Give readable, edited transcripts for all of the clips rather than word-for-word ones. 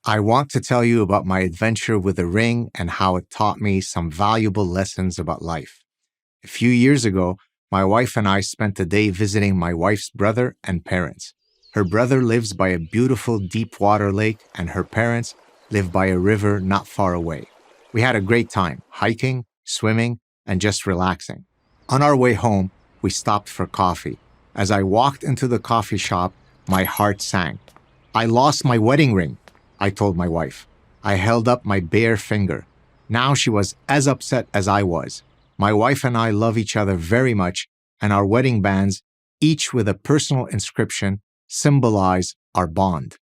I want to tell you about my adventure with a ring and how it taught me some valuable lessons about life. A few years ago, my wife and I spent a day visiting my wife's brother and parents. Her brother lives by a beautiful deep water lake, and her parents live by a river not far away. We had a great time hiking, swimming, and just relaxing. On our way home, we stopped for coffee. As I walked into the coffee shop, my heart sank. I lost my wedding ring, I told my wife. I held up my bare finger. Now she was as upset as I was. My wife and I love each other very much, and our wedding bands, each with a personal inscription, symbolize our bond.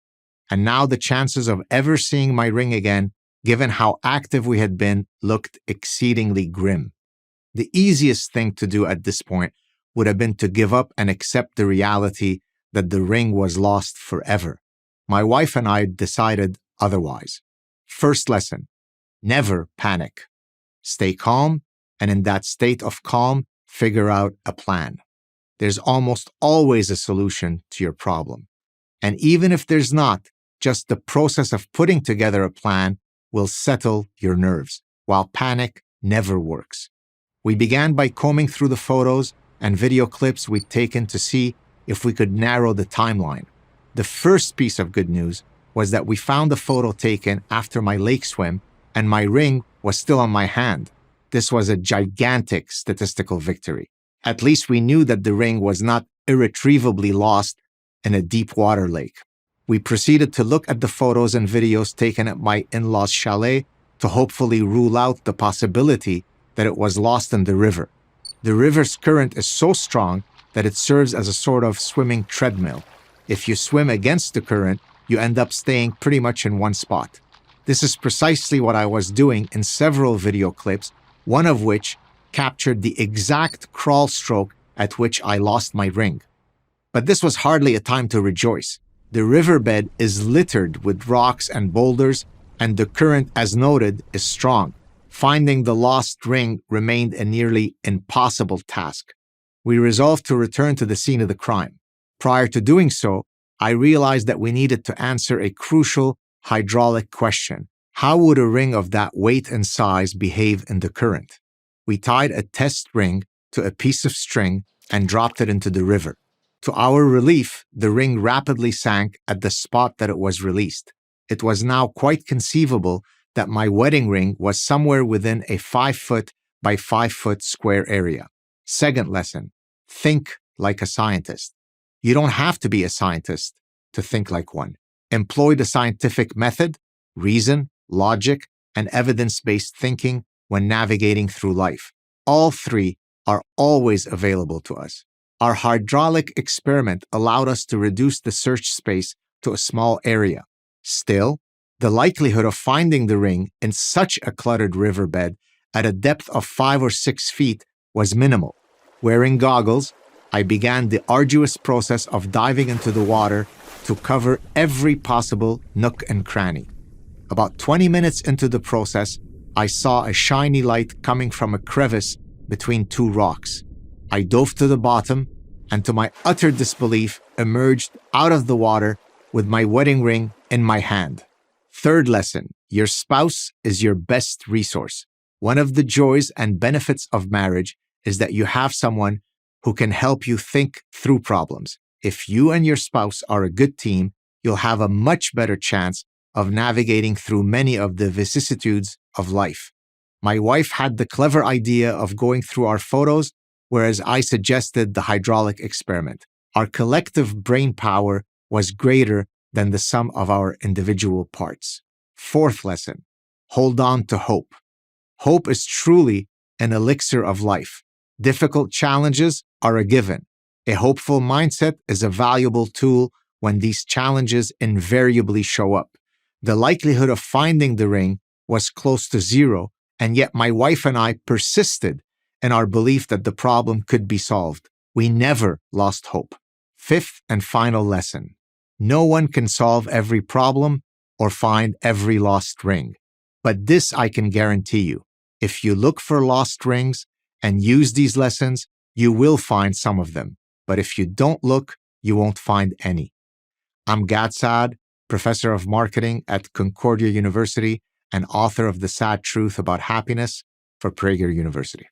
And now the chances of ever seeing my ring again, given how active we had been, looked exceedingly grim. The easiest thing to do at this point would have been to give up and accept the reality that the ring was lost forever. My wife and I decided otherwise. First lesson: never panic. Stay calm, and in that state of calm, figure out a plan. There's almost always a solution to your problem. And even if there's not, just the process of putting together a plan will settle your nerves, while panic never works. We began by combing through the photos and video clips we'd taken to see if we could narrow the timeline. The first piece of good news was that we found a photo taken after my lake swim, and my ring was still on my hand. This was a gigantic statistical victory. At least we knew that the ring was not irretrievably lost in a deep water lake. We proceeded to look at the photos and videos taken at my in-laws' chalet to hopefully rule out the possibility that it was lost in the river. The river's current is so strong that it serves as a sort of swimming treadmill. If you swim against the current, you end up staying pretty much in one spot. This is precisely what I was doing in several video clips, one of which captured the exact crawl stroke at which I lost my ring. But this was hardly a time to rejoice. The riverbed is littered with rocks and boulders, and the current, as noted, is strong. Finding the lost ring remained a nearly impossible task. We resolved to return to the scene of the crime. Prior to doing so, I realized that we needed to answer a crucial hydraulic question. How would a ring of that weight and size behave in the current? We tied a test ring to a piece of string and dropped it into the river. To our relief, the ring rapidly sank at the spot that it was released. It was now quite conceivable that my wedding ring was somewhere within a 5-foot by 5-foot square area. Second lesson: think like a scientist. You don't have to be a scientist to think like one. Employ the scientific method, reason, logic, and evidence-based thinking when navigating through life. All three are always available to us. Our hydraulic experiment allowed us to reduce the search space to a small area. Still, the likelihood of finding the ring in such a cluttered riverbed at a depth of 5 or 6 feet was minimal. Wearing goggles, I began the arduous process of diving into the water to cover every possible nook and cranny. About 20 minutes into the process, I saw a shiny light coming from a crevice between 2 rocks. I dove to the bottom and, to my utter disbelief, emerged out of the water with my wedding ring in my hand. Third lesson: your spouse is your best resource. One of the joys and benefits of marriage is that you have someone who can help you think through problems. If you and your spouse are a good team, you'll have a much better chance of navigating through many of the vicissitudes of life. My wife had the clever idea of going through our photos, whereas I suggested the hydraulic experiment. Our collective brain power was greater than the sum of our individual parts. Fourth lesson: hold on to hope. Hope is truly an elixir of life. Difficult challenges are a given. A hopeful mindset is a valuable tool when these challenges invariably show up. The likelihood of finding the ring was close to zero, and yet my wife and I persisted in our belief that the problem could be solved. We never lost hope. Fifth and final lesson: no one can solve every problem or find every lost ring. But this I can guarantee you: if you look for lost rings and use these lessons, you will find some of them. But if you don't look, you won't find any. I'm Gad Saad, professor of marketing at Concordia University and author of The Sad Truth About Happiness for Prager University.